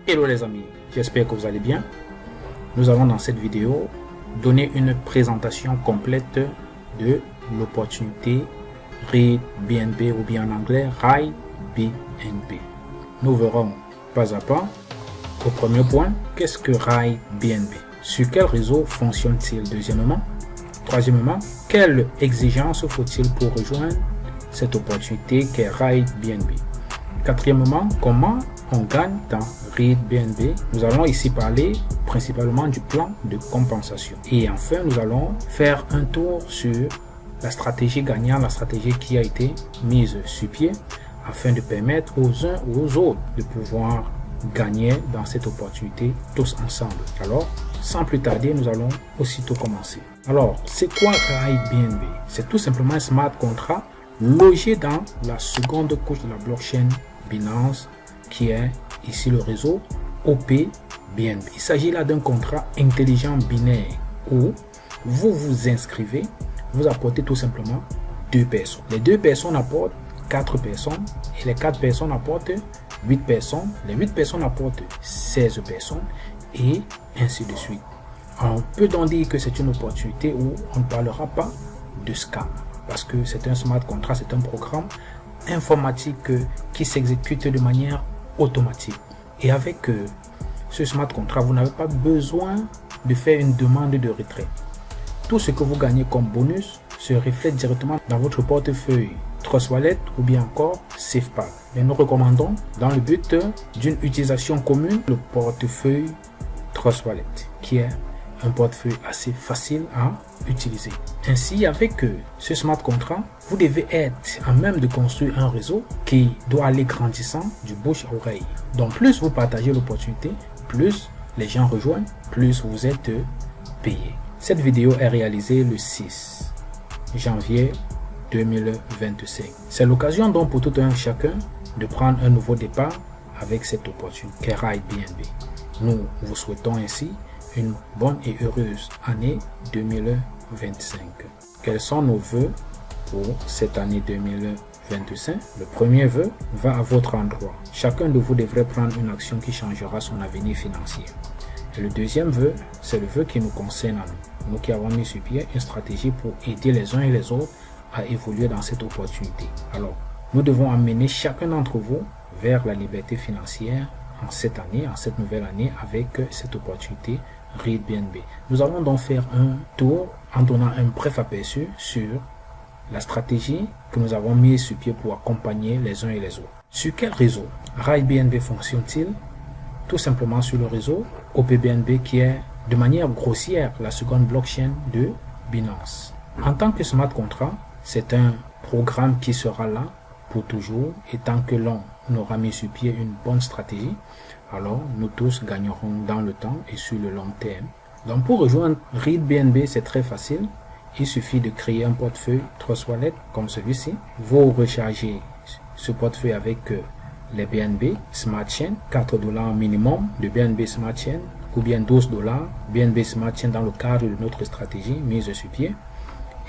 Hello les amis, j'espère que vous allez bien. Nous allons dans cette vidéo donner une présentation complète de l'opportunité RAID BNB ou bien en anglais RAID BNB. Nous verrons pas à pas. Au premier point, qu'est-ce que RAID BNB? Sur quel réseau fonctionne-t-il? Deuxièmement, troisièmement, quelles exigences faut-il pour rejoindre cette opportunité qu'est RAID BNB? Quatrièmement, comment on gagne dans RAID BNB? Nous allons ici parler principalement du plan de compensation. Et enfin, nous allons faire un tour sur la stratégie gagnante, la stratégie qui a été mise sur pied afin de permettre aux uns ou aux autres de pouvoir gagner dans cette opportunité tous ensemble. Alors, sans plus tarder, nous allons aussitôt commencer. Alors, c'est quoi RAID BNB? C'est tout simplement un smart contract logé dans la seconde couche de la blockchain Binance, qui est ici le réseau OP BNB. Il s'agit là d'un contrat intelligent binaire où vous vous inscrivez, vous apportez tout simplement 2 personnes. Les 2 personnes apportent 4 personnes et les 4 personnes apportent 8 personnes. Les 8 personnes apportent 16 personnes et ainsi de suite. On peut donc dire que c'est une opportunité où on ne parlera pas de scam parce que c'est un smart contract, c'est un programme informatique qui s'exécute de manière automatique. Et avec ce smart contract, vous n'avez pas besoin de faire une demande de retrait. Tout ce que vous gagnez comme bonus se reflète directement dans votre portefeuille Trust Wallet ou bien encore SafePal. Mais nous recommandons, dans le but d'une utilisation commune, le portefeuille Trust Wallet, qui est un portefeuille assez facile à utiliser. Ainsi, avec ce smart contract, vous devez être à même de construire un réseau qui doit aller grandissant du bouche à oreille. Donc plus vous partagez l'opportunité, plus les gens rejoignent, plus vous êtes payé. Cette vidéo est réalisée le 6 janvier 2025. C'est l'occasion donc pour tout un chacun de prendre un nouveau départ avec cette opportunité qu'est RAID BNB. Nous vous souhaitons ainsi une bonne et heureuse année 2025. Quels sont nos vœux pour cette année 2025? Le premier vœu va à votre endroit. Chacun de vous devrait prendre une action qui changera son avenir financier. Et le deuxième vœu, c'est le vœu qui nous concerne à nous. Nous qui avons mis sur pied une stratégie pour aider les uns et les autres à évoluer dans cette opportunité. Alors, nous devons amener chacun d'entre vous vers la liberté financière en cette année, en cette nouvelle année, avec cette opportunité RAID BNB. Nous allons donc faire un tour en donnant un bref aperçu sur la stratégie que nous avons mise sur pied pour accompagner les uns et les autres. Sur quel réseau RAID BNB fonctionne-t-il? Tout simplement sur le réseau OPBNB qui est de manière grossière la seconde blockchain de Binance. En tant que smart contract, c'est un programme qui sera là pour toujours et tant que l'on aura mis sur pied une bonne stratégie, alors nous tous gagnerons dans le temps et sur le long terme. Donc pour rejoindre RAID BNB, c'est très facile. Il suffit de créer un portefeuille Trust Wallet comme celui-ci. Vous rechargez ce portefeuille avec les BNB Smart Chain, 4 $ minimum de BNB Smart Chain ou bien 12 $ BNB Smart Chain dans le cadre de notre stratégie mise sur pied.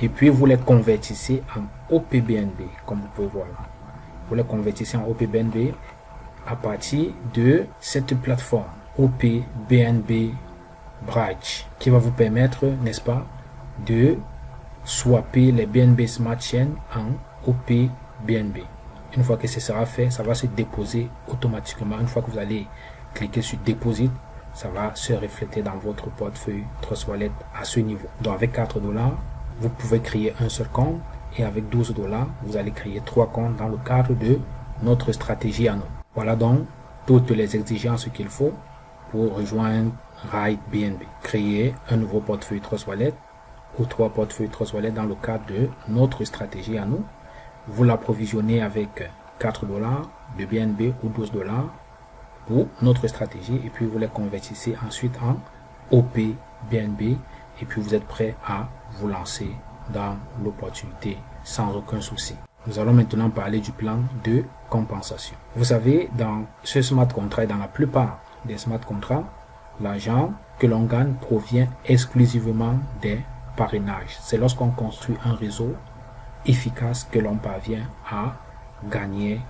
Et puis vous les convertissez en OPBNB comme vous pouvez voir là. Vous les convertissez en OPBNB à partir de cette plateforme OPBNB Bridge qui va vous permettre, n'est-ce pas, de swapper les BNB Smart Chain en OPBNB. Une fois que ce sera fait, ça va se déposer automatiquement. Une fois que vous allez cliquer sur Deposit, ça va se refléter dans votre portefeuille Trust Wallet à ce niveau. Donc avec 4 $, vous pouvez créer un seul compte et avec 12 $, vous allez créer 3 comptes dans le cadre de notre stratégie à nous. Voilà donc toutes les exigences qu'il faut pour rejoindre RAID BNB. Créer un nouveau portefeuille Trust Wallet ou 3 portefeuilles Trust Wallet dans le cadre de notre stratégie à nous. Vous l'approvisionnez avec 4 $ de BNB ou 12 $ pour notre stratégie et puis vous les convertissez ensuite en OPBNB et puis vous êtes prêt à vous lancer dans l'opportunité sans aucun souci. Nous allons maintenant parler du plan de compensation. Vous savez, dans ce smart contract, dans la plupart des smart contracts, l'argent que l'on gagne provient exclusivement des parrainages. C'est lorsqu'on construit un réseau efficace que l'on parvient à gagner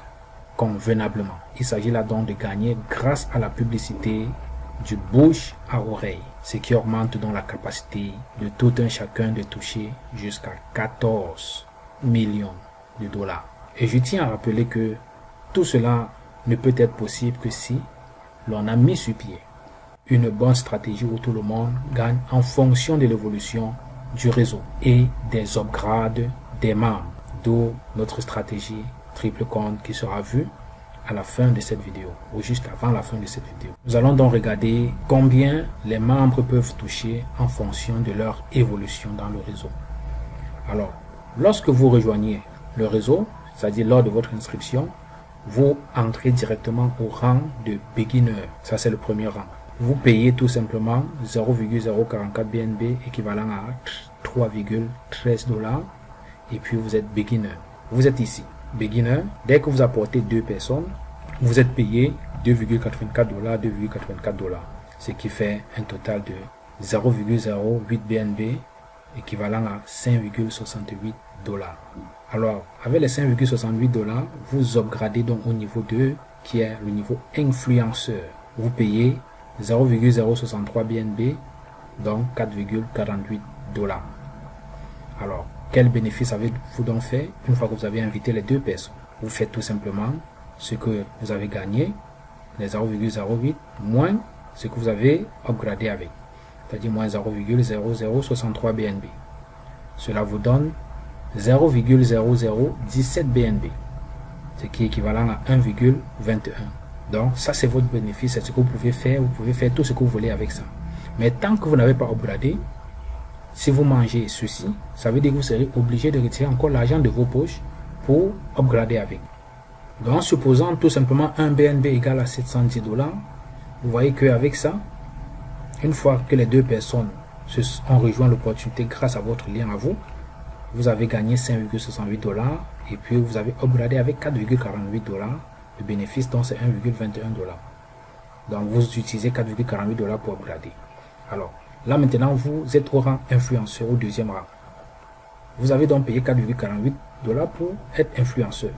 convenablement. Il s'agit là donc de gagner grâce à la publicité du bouche à oreille, ce qui augmente donc la capacité de tout un chacun de toucher jusqu'à 14 millions de dollars. Et je tiens à rappeler que tout cela ne peut être possible que si l'on a mis sur pied une bonne stratégie où tout le monde gagne en fonction de l'évolution du réseau et des upgrades des membres. D'où notre stratégie triple compte qui sera vue à la fin de cette vidéo ou juste avant la fin de cette vidéo. Nous allons donc regarder combien les membres peuvent toucher en fonction de leur évolution dans le réseau. Alors, lorsque vous rejoignez le réseau, c'est-à-dire lors de votre inscription, vous entrez directement au rang de beginner. Ça, c'est le premier rang. Vous payez tout simplement 0,044 BNB équivalent à 3,13 $. Et puis vous êtes beginner. Vous êtes ici. Beginner, dès que vous apportez 2 personnes, vous êtes payé 2,84 $, 2,84 $. Ce qui fait un total de 0,08 BNB équivalent à 5,68 $. Alors, avec les 5,68 $, vous upgradez donc au niveau 2, qui est le niveau influenceur. Vous payez 0,063 BNB, donc 4,48 $. Alors, quel bénéfice avez-vous donc fait une fois que vous avez invité les 2 personnes? Vous faites tout simplement ce que vous avez gagné, les 0,08, moins ce que vous avez upgradé avec, c'est-à-dire moins 0,0063 BNB. Cela vous donne 0,0017 BNB, ce qui est équivalent à 1,21. Donc ça c'est votre bénéfice, c'est ce que vous pouvez faire tout ce que vous voulez avec ça. Mais tant que vous n'avez pas upgradé, si vous mangez ceci, ça veut dire que vous serez obligé de retirer encore l'argent de vos poches pour upgrader avec. Donc en supposant tout simplement un BNB égal à 710 $, vous voyez qu'avec ça, une fois que les 2 personnes ont rejoint l'opportunité grâce à votre lien à vous, vous avez gagné 5,68 $ et puis vous avez upgradé avec 4,48 $. Le bénéfice donc c'est 1,21 $. Donc vous utilisez 4,48 $ pour upgrader. Alors là maintenant vous êtes au rang influenceur, au deuxième rang. Vous avez donc payé 4,48 $ pour être influenceur.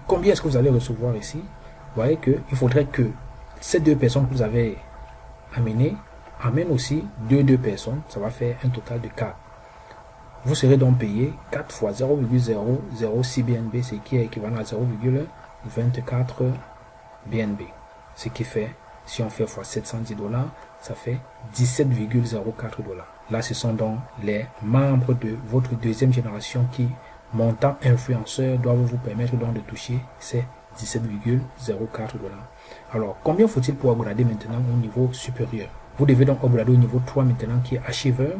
Combien est-ce que vous allez recevoir ici? Vous voyez qu'il faudrait que ces 2 personnes que vous avez amenées amènent aussi 2 personnes. Ça va faire un total de 4. Vous serez donc payé 4 fois 0,006 BNB, ce qui est équivalent à 0,24 BNB. Ce qui fait, si on fait fois 710 $, ça fait 17,04 $. Là, ce sont donc les membres de votre deuxième génération qui, montant influenceur, doivent vous permettre donc de toucher ces 17,04 $. Alors, combien faut-il pour upgrader maintenant au niveau supérieur? Vous devez donc upgrader au niveau 3 maintenant, qui est achiever,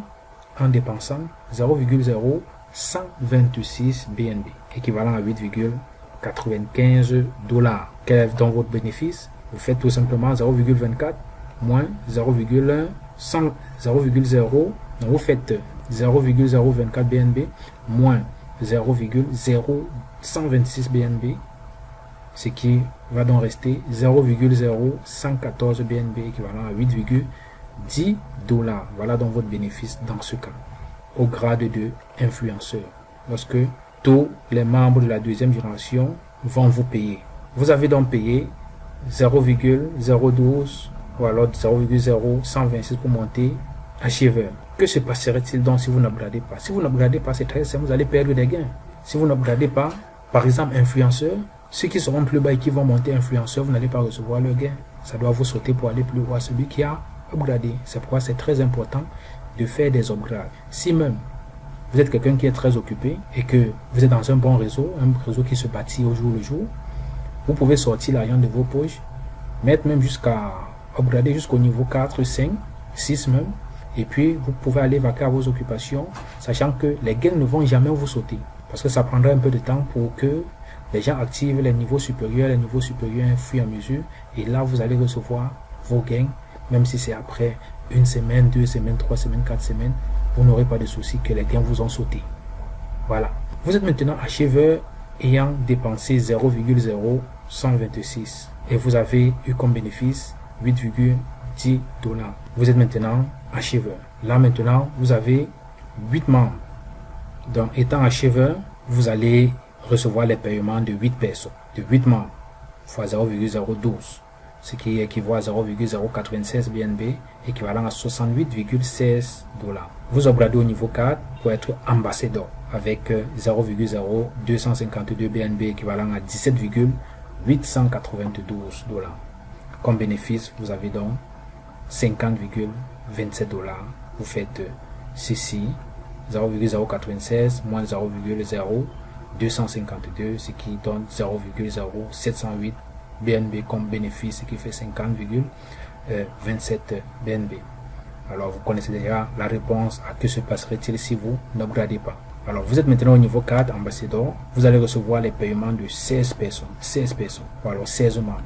en dépensant 0,0126 BNB, équivalent à 8,95 $. Quel est donc votre bénéfice? Vous faites tout simplement 0,24 moins 0,0, donc vous faites 0,024 BNB moins 0,0126 BNB, ce qui va donc rester 0,0114 BNB équivalent à 8,10 $. Voilà donc votre bénéfice dans ce cas, au grade de influenceur, lorsque tous les membres de la deuxième génération vont vous payer. Vous avez donc payé 0,012 ou alors 0,0126 pour monter achiever. Que se passerait-il donc si vous n'upgradez pas? Si vous n'upgradez pas, c'est très simple, vous allez perdre des gains. Si vous n'upgradez pas, par exemple influenceur, ceux qui seront plus bas et qui vont monter influenceur, vous n'allez pas recevoir le gain. Ça doit vous sauter pour aller plus haut à celui qui a upgradé. C'est pourquoi c'est très important de faire des upgrades. Si même vous êtes quelqu'un qui est très occupé et que vous êtes dans un bon réseau, un réseau qui se bâtit au jour le jour, vous pouvez sortir l'argent de vos poches, mettre même jusqu'à upgrader jusqu'au niveau 4, 5, 6 même, et puis vous pouvez aller vaquer à vos occupations, sachant que les gains ne vont jamais vous sauter, parce que ça prendra un peu de temps pour que les gens activent les niveaux supérieurs au fur et à mesure, et là vous allez recevoir vos gains, même si c'est après 1 semaine, 2 semaines, 3 semaines, 4 semaines, vous n'aurez pas de souci que les gains vous ont sauté. Voilà. Vous êtes maintenant achiever ayant dépensé 0,0126 et vous avez eu comme bénéfice 8,10 $. Vous êtes maintenant achiever. Là maintenant, vous avez 8 membres. Donc étant achiever, vous allez recevoir les paiements de 8 personnes, de 8 membres. fois 0,012, ce qui équivaut à 0,096 BNB, équivalent à 68,16 $. Vous upgradez au niveau 4 pour être ambassadeur avec 0,0252 BNB, équivalent à 17,892 $. Comme bénéfice, vous avez donc 50,27 $. Vous faites ceci, 0,096 moins 0,0252, ce qui donne 0,0708 BNB comme bénéfice, ce qui fait 50,27 BNB. Alors vous connaissez déjà la réponse à que se passerait-il si vous n'upgradez pas. Alors vous êtes maintenant au niveau 4, ambassadeur. Vous allez recevoir les paiements de 16 personnes, ou alors 16 membres,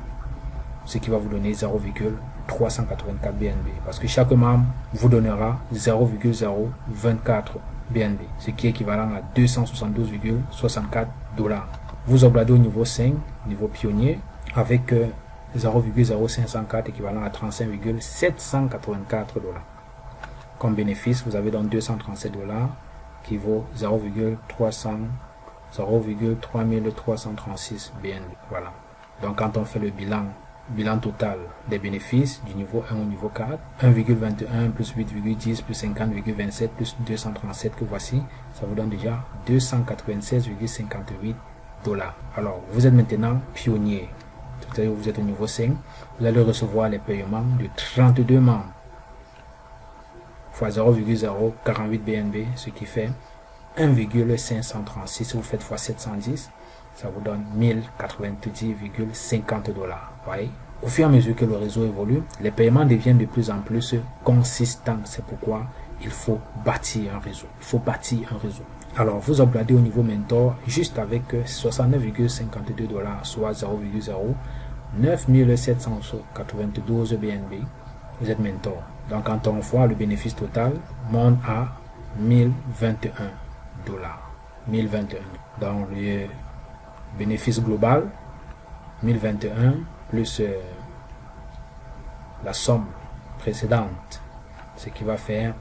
ce qui va vous donner 0,384 BNB, parce que chaque membre vous donnera 0,024 BNB, ce qui est équivalent à 272,64 $. Vous upgradez au niveau 5, niveau pionnier, avec 0,0504 équivalent à 35,784 $. Comme bénéfice, vous avez donc 237 $ qui vaut 0,3336 BNB. Voilà. Donc quand on fait le bilan total des bénéfices du niveau 1 au niveau 4, 1,21 plus 8,10 plus 50,27 plus 237 que voici, ça vous donne déjà 296,58 $. Alors, vous êtes maintenant pionnier. C'est-à-dire vous êtes au niveau 5, vous allez recevoir les paiements de 32 membres fois 0,048 BNB, ce qui fait 1,536. Si vous faites fois 710, ça vous donne 1090,50 $. Voyez? Au fur et à mesure que le réseau évolue, les paiements deviennent de plus en plus consistants. C'est pourquoi il faut bâtir un réseau. Alors, vous upgradez au niveau mentor juste avec 69,52 $, soit 0,09792 BNB. Vous êtes mentor. Donc, quand on voit le bénéfice total, monte à 1021 $. 1021. Dans le bénéfice global, 1021 plus la somme précédente, ce qui va faire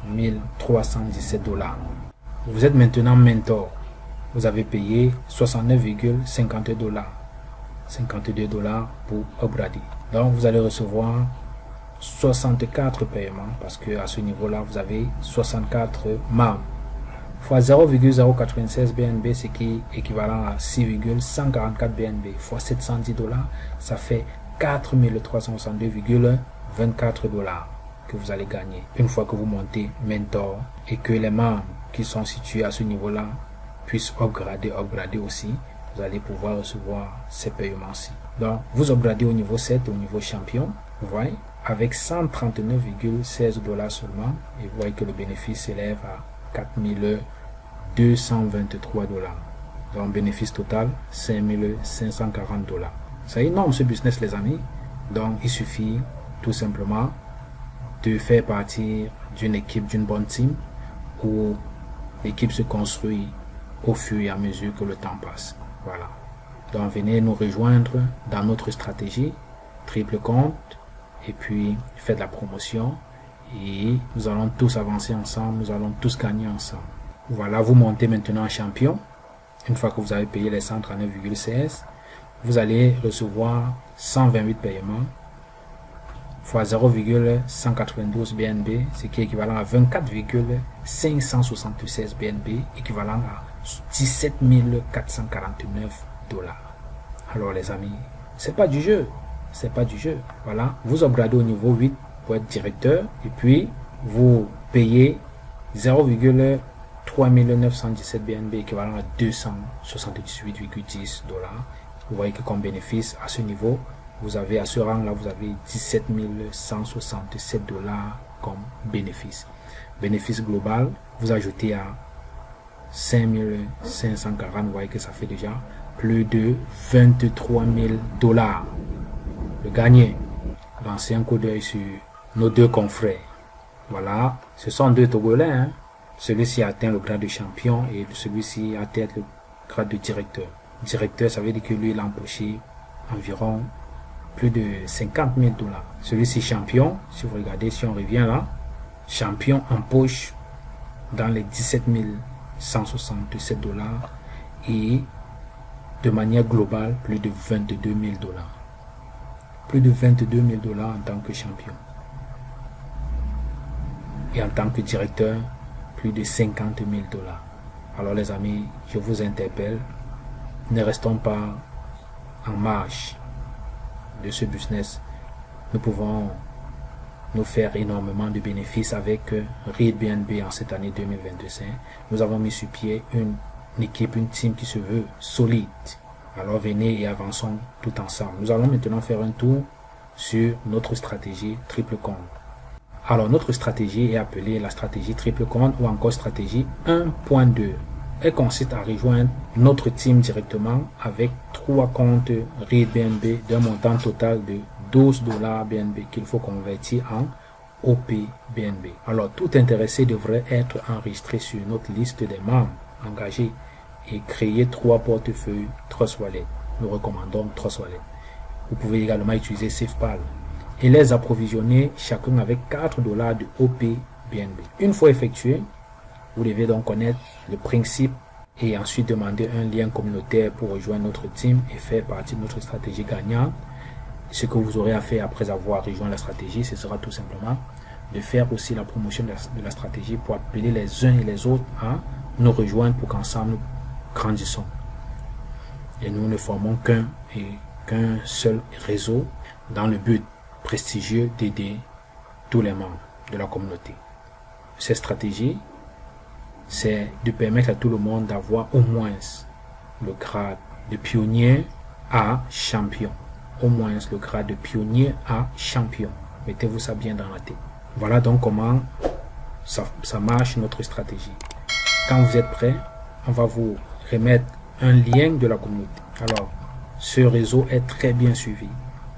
1317 $. Vous êtes maintenant mentor. Vous avez payé 69,52 $. 52 $ pour upgrader. Donc vous allez recevoir 64 paiements parce que à ce niveau-là, vous avez 64 membres. Fois 0,096 BNB, ce qui est équivalent à 6,144 BNB, fois 710 $, ça fait 4362,24 $ que vous allez gagner une fois que vous montez mentor et que les membres qui sont situés à ce niveau-là puissent upgrader aussi. Vous allez pouvoir recevoir ces paiements-ci. Donc, vous upgradez au niveau 7, au niveau champion, vous voyez, avec 139,16 $ seulement, et vous voyez que le bénéfice s'élève à 4223 $. Donc, bénéfice total, 5540 $. C'est énorme ce business, les amis. Donc, il suffit tout simplement de faire partie d'une équipe, d'une bonne team, où l'équipe se construit au fur et à mesure que le temps passe. Voilà. Donc, venez nous rejoindre dans notre stratégie, triple compte, et puis faites la promotion, et nous allons tous avancer ensemble, nous allons tous gagner ensemble. Voilà, vous montez maintenant en champion. Une fois que vous avez payé les 139,16, vous allez recevoir 128 paiements fois 0,192 BNB, ce qui est équivalent à 24,576 BNB, équivalent à 17 449 $. Alors les amis, c'est pas du jeu. Voilà, vous upgradez au niveau 8 pour être directeur, et puis vous payez 0,3917 BNB, équivalent à 278,10 $. Vous voyez que comme bénéfice à ce niveau, vous avez à ce rang là, vous avez 17 167 $ comme bénéfice. Bénéfice global, vous ajoutez à 5540, vous voyez que ça fait déjà plus de 23 000 $. Le gagné. Lancez un coup d'œil sur nos deux confrères. Voilà, ce sont deux Togolais. Hein? Celui-ci a atteint le grade de champion et celui-ci a atteint le grade de directeur. Directeur, ça veut dire que lui, il a empoché environ plus de 50 000 $. Celui-ci champion, si vous regardez, si on revient là, champion empoche dans les 17 167 $ et de manière globale plus de 22 000 $. Plus de 22 000 $ en tant que champion. Et en tant que directeur, plus de 50 000 $. Alors les amis, je vous interpelle, ne restons pas en marge de ce business. Nous pouvons nous faire énormément de bénéfices avec ReadBNB en cette année 2025. Nous avons mis sur pied une équipe, une team qui se veut solide. Alors venez et avançons tout ensemble. Nous allons maintenant faire un tour sur notre stratégie triple compte. Alors notre stratégie est appelée la stratégie triple compte ou encore stratégie 1.2. Elle consiste à rejoindre notre team directement avec 3 comptes ReadBNB d'un montant total de 12 $ BNB qu'il faut convertir en OP BNB. Alors tout intéressé devrait être enregistré sur notre liste des membres engagés et créer 3 portefeuilles Trust Wallet. Nous recommandons Trust Wallet. Vous pouvez également utiliser SafePal et les approvisionner chacun avec 4 $ de OP BNB. Une fois effectué, vous devez donc connaître le principe et ensuite demander un lien communautaire pour rejoindre notre team et faire partie de notre stratégie gagnante. Ce que vous aurez à faire après avoir rejoint la stratégie, ce sera tout simplement de faire aussi la promotion de la stratégie pour appeler les uns et les autres à nous rejoindre pour qu'ensemble nous grandissons. Et nous ne formons qu'un seul réseau dans le but prestigieux d'aider tous les membres de la communauté. Cette stratégie, c'est de permettre à tout le monde d'avoir au moins le grade de pionnier à champion. Au moins le grade de pionnier à champion. Mettez-vous ça bien dans la tête. Voilà donc comment ça marche notre stratégie. Quand vous êtes prêts, on va vous remettre un lien de la communauté. Alors, ce réseau est très bien suivi.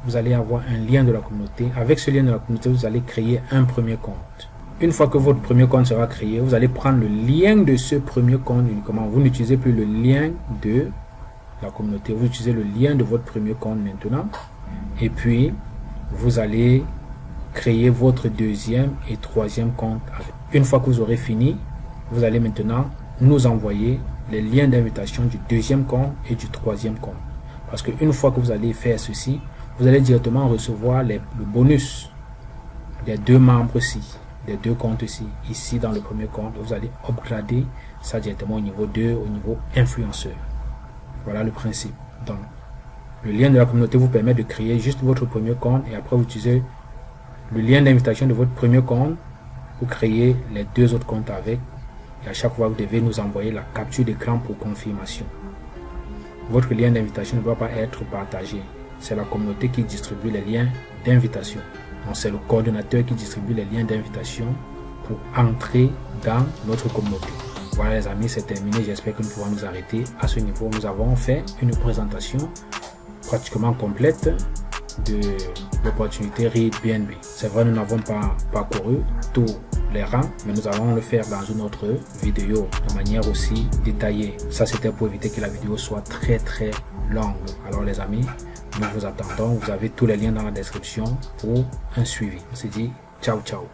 Vous allez avoir un lien de la communauté. Avec ce lien de la communauté, vous allez créer un premier compte. Une fois que votre premier compte sera créé, vous allez prendre le lien de ce premier compte uniquement. Vous n'utilisez plus le lien de la communauté. Vous utilisez le lien de votre premier compte maintenant. Et puis, vous allez créer votre deuxième et troisième compte. Une fois que vous aurez fini, vous allez maintenant nous envoyer les liens d'invitation du deuxième compte et du troisième compte. Parce qu'une fois que vous allez faire ceci, vous allez directement recevoir le bonus des 2 membres-ci, des 2 comptes-ci. Ici, dans le premier compte, vous allez upgrader ça directement au niveau 2, au niveau influenceur. Voilà le principe. Donc, le lien de la communauté vous permet de créer juste votre premier compte et après vous utilisez le lien d'invitation de votre premier compte pour créer les 2 autres comptes avec. Et à chaque fois, vous devez nous envoyer la capture d'écran pour confirmation. Votre lien d'invitation ne doit pas être partagé. C'est la communauté qui distribue les liens d'invitation. Donc, c'est le coordonnateur qui distribue les liens d'invitation pour entrer dans notre communauté. Voilà les amis, c'est terminé. J'espère que nous pouvons nous arrêter à ce niveau. Nous avons fait une présentation pratiquement complète de l'opportunité ReadBNB. C'est vrai, nous n'avons pas parcouru tous les rangs, mais nous allons le faire dans une autre vidéo de manière aussi détaillée. Ça, c'était pour éviter que la vidéo soit très longue. Alors les amis, nous vous attendons. Vous avez tous les liens dans la description pour un suivi. On se dit ciao.